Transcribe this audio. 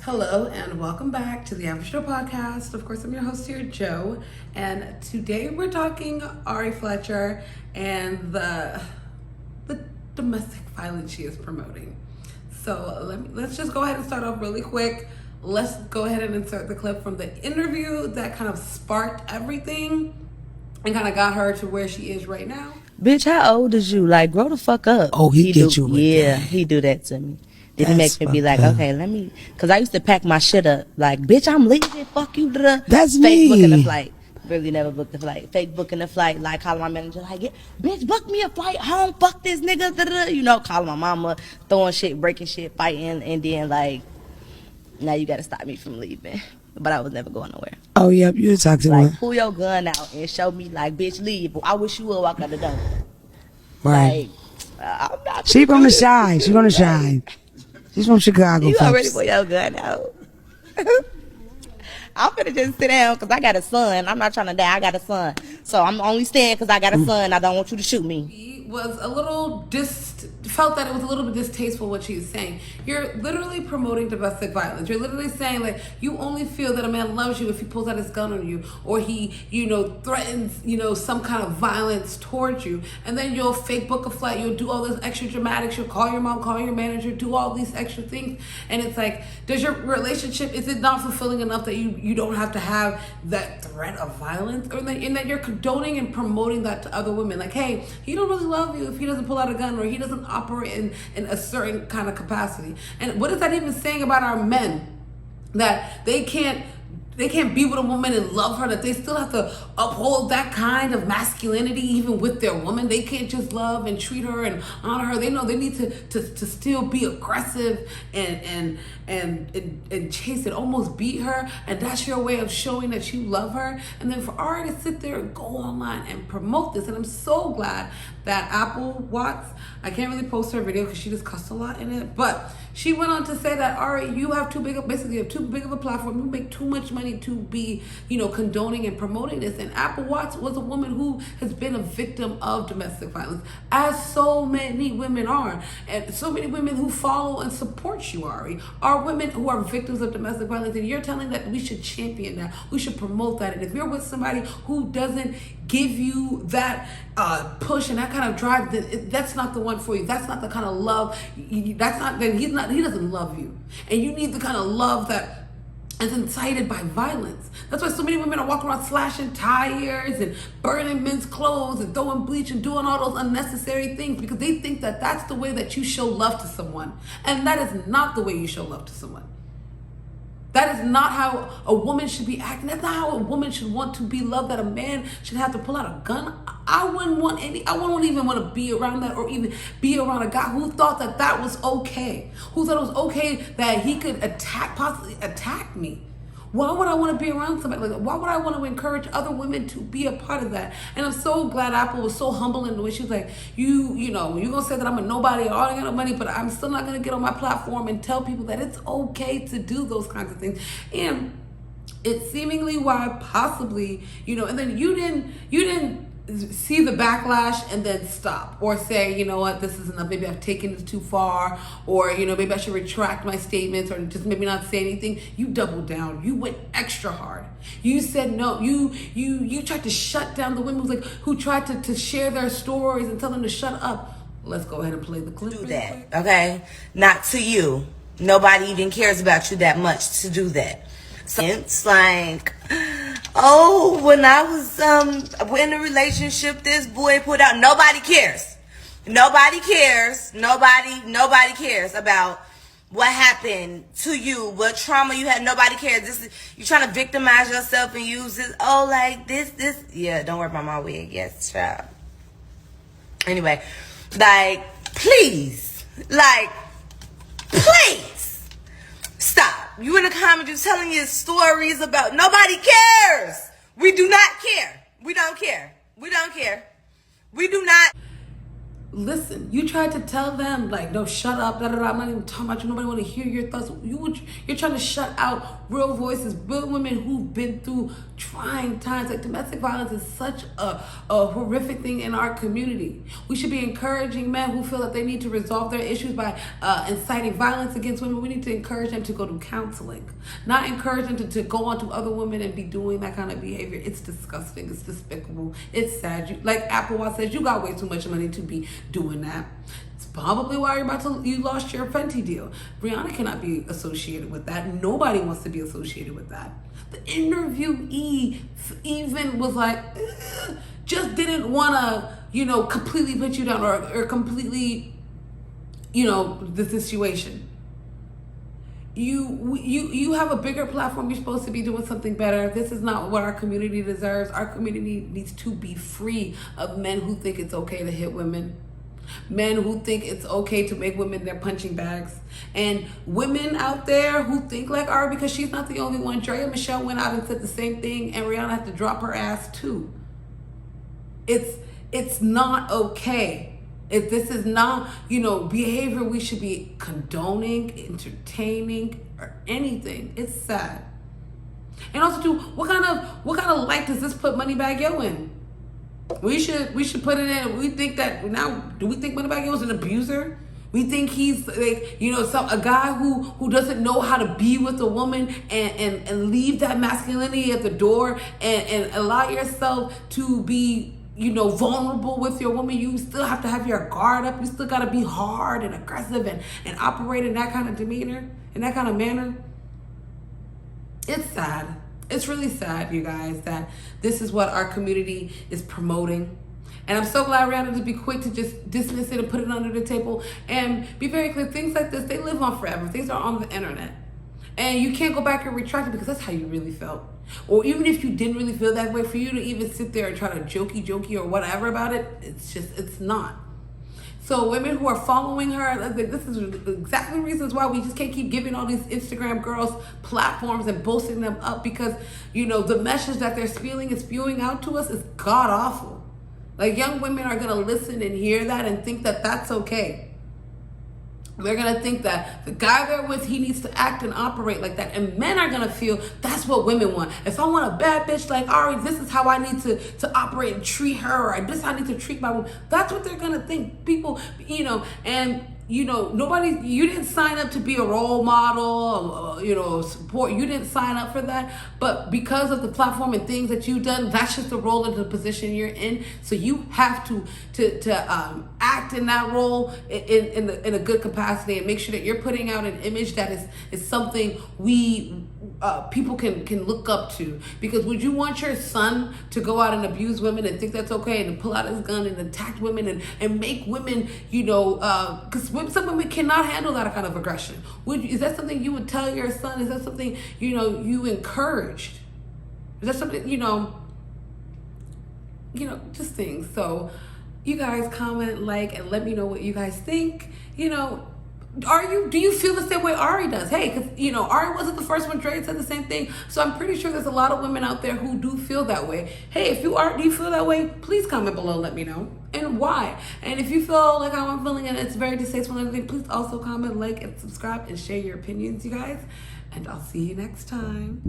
Hello and welcome back to the Average Joe podcast. Of course, I'm your host here, Joe, and today we're talking Ari Fletcher and the domestic violence she is promoting. So let's just go ahead and start off really quick. Let's go ahead and insert the clip from the interview that kind of sparked everything and kind of got her to where she is right now. Bitch, how old is you? Like, grow the fuck up. Oh, he get you with yeah, that. he do that to me. Then he That's make me be like, fucked up. okay, let me, because I used to pack my shit up. Like, bitch, I'm leaving. Fuck you. Da-da. That's Fake me. booking a flight. Really never booked a flight. Fake booking a flight. Like, calling my manager, like, yeah, bitch, book me a flight home. Fuck this nigga. Da-da. You know, calling my mama, throwing shit, breaking shit, fighting. And then, like, now you got to stop me from leaving. But I was never going nowhere. Oh, yep, you talk to Like, one. pull your gun out and show me, like, bitch, leave. I wish you would walk out the door. Right. Like, I'm not She from gonna the do shine. She from the shine. She's from Chicago, You already folks. put your gun out. I'm finna just sit down because I got a son. I'm not trying to die. I got a son. So I'm only staying because I got a son. I don't want you to shoot me. He was a little felt that it was a little bit distasteful what she's saying. You're literally promoting domestic violence. You're literally saying, like, you only feel that a man loves you if he pulls out his gun on you or he, threatens, some kind of violence towards you. And then you'll fake book a flight. You'll do all this extra dramatics. You'll call your mom, call your manager, do all these extra things. And it's like, does your relationship, is it not fulfilling enough that you don't have to have that threat of violence? Or that you're condoning and promoting that to other women? Like, hey, he don't really love you if he doesn't pull out a gun or he doesn't operate in a certain kind of capacity. And what is that even saying about our men? That they can't be with a woman and love her, that they still have to uphold that kind of masculinity even with their woman. They can't just love and treat her and honor her. They know they need to still be aggressive and chase it, almost beat her. And that's your way of showing that you love her. And then for Ari to sit there and go online and promote this. And I'm so glad that Apple Watts, I can't really post her video because she just cussed a lot in it, but she went on to say that, Ari, you have too big of a platform. You make too much money to be, condoning and promoting this. And Apple Watts was a woman who has been a victim of domestic violence, as so many women are. And so many women who follow and support you, Ari, are women who are victims of domestic violence. And you're telling that we should champion that. We should promote that. And if you're with somebody who doesn't give you that push and that kind of drive, then that's not the one for you. That's not the kind of love. He doesn't love you. And you need the kind of love that is incited by violence. That's why so many women are walking around slashing tires and burning men's clothes and throwing bleach and doing all those unnecessary things, because they think that that's the way that you show love to someone. And that is not the way you show love to someone. That is not how a woman should be acting. That's not how a woman should want to be loved, that a man should have to pull out a gun. I wouldn't even want to be around that, or even be around a guy who thought that that was okay. Who thought it was okay that he could possibly attack me. Why would I want to be around somebody like that? Why would I want to encourage other women to be a part of that? And I'm so glad Apple was so humble in the way she was like, you're going to say that I'm a nobody or I don't got no money, but I'm still not going to get on my platform and tell people that it's okay to do those kinds of things. And it's seemingly why possibly, and then you didn't see the backlash and then stop, or say, you know what, this is enough, maybe I've taken it too far, or maybe I should retract my statements, or just maybe not say anything. You doubled down. You went extra hard. You said no. You tried to shut down the women who tried to share their stories and tell them to shut up. Let's go ahead and play the clip. Do that, okay? Not to you. Nobody even cares about you that much to do that. So it's like, oh, when I was in a relationship, this boy put out. Nobody cares. Nobody cares. Nobody cares about what happened to you, what trauma you had. Nobody cares. You're trying to victimize yourself and use this. Oh, like this. Yeah, don't worry about my wig. Yes, child. Anyway, please, stop. You in the comments, you telling your stories about, nobody cares. We do not care. We don't care. We don't care. We do not. listen, you tried to tell them, like, no, shut up, da da da, I'm not even talking about you, nobody want to hear your thoughts. You're trying to shut out real voices, real women who've been through trying times. Like, domestic violence is such a horrific thing in our community. We should be encouraging men who feel that they need to resolve their issues by inciting violence against women. We need to encourage them to go to counseling, not encourage them to go on to other women and be doing that kind of behavior. It's disgusting. It's despicable. It's sad. Like Apple Watch says, you got way too much money to be doing that. It's probably why you lost your Fenty deal. Rihanna cannot be associated with that. Nobody wants to be associated with that. The interviewee even was like, just didn't want to, completely put you down or completely, the situation. You have a bigger platform. You're supposed to be doing something better. This is not what our community deserves. Our community needs to be free of men who think it's okay to hit women, men who think it's okay to make women their punching bags, and women out there who think like Ari, because she's not the only one. Drea Michelle went out and said the same thing, and Rihanna had to drop her ass too. It's not okay. If this is not, behavior we should be condoning, entertaining, or anything. It's sad. And also too, what kind of light does this put moneybaggyo in? We should put it in. We think that now, do we think moneybaggyo is an abuser? We think he's like, a guy who doesn't know how to be with a woman and leave that masculinity at the door and allow yourself to be vulnerable with your woman. You still have to have your guard up. You still got to be hard and aggressive and operate in that kind of demeanor, in that kind of manner. It's sad. It's really sad, you guys, that this is what our community is promoting. And I'm so glad Rihanna to be quick to just dismiss it and put it under the table and be very clear. Things like this, they live on forever. Things are on the internet. And you can't go back and retract it because that's how you really felt. Or even if you didn't really feel that way, for you to even sit there and try to jokey or whatever about it, it's not. So women who are following her, this is exactly reasons why we just can't keep giving all these Instagram girls platforms and boasting them up, because, the message that they're spewing out to us is god awful. Like, young women are going to listen and hear that and think that that's okay. They're going to think that the guy they're with, he needs to act and operate like that. And men are going to feel that's what women want. If I want a bad bitch like Ari, this is how I need to operate and treat her, or this is how I need to treat my woman. That's what they're going to think. People, and nobody, you didn't sign up to be a role model, support. You didn't sign up for that. But because of the platform and things that you've done, that's just the role and the position you're in. So you have to act in that role in a good capacity and make sure that you're putting out an image that is something people can look up to. Because would you want your son to go out and abuse women and think that's okay, and to pull out his gun and attack women and make women, because some women cannot handle that kind of aggression. Is that something you would tell your son? Is that something, you encouraged? Is that something, just things. So you guys comment, like, and let me know what you guys think. Do you feel the same way Ari does? Hey, because, Ari wasn't the first one. Dre said the same thing. So I'm pretty sure there's a lot of women out there who do feel that way. Hey, if you do you feel that way? Please comment below, let me know. And why? And if you feel like how I'm feeling and it's very distasteful and everything, please also comment, like, and subscribe, and share your opinions, you guys. And I'll see you next time.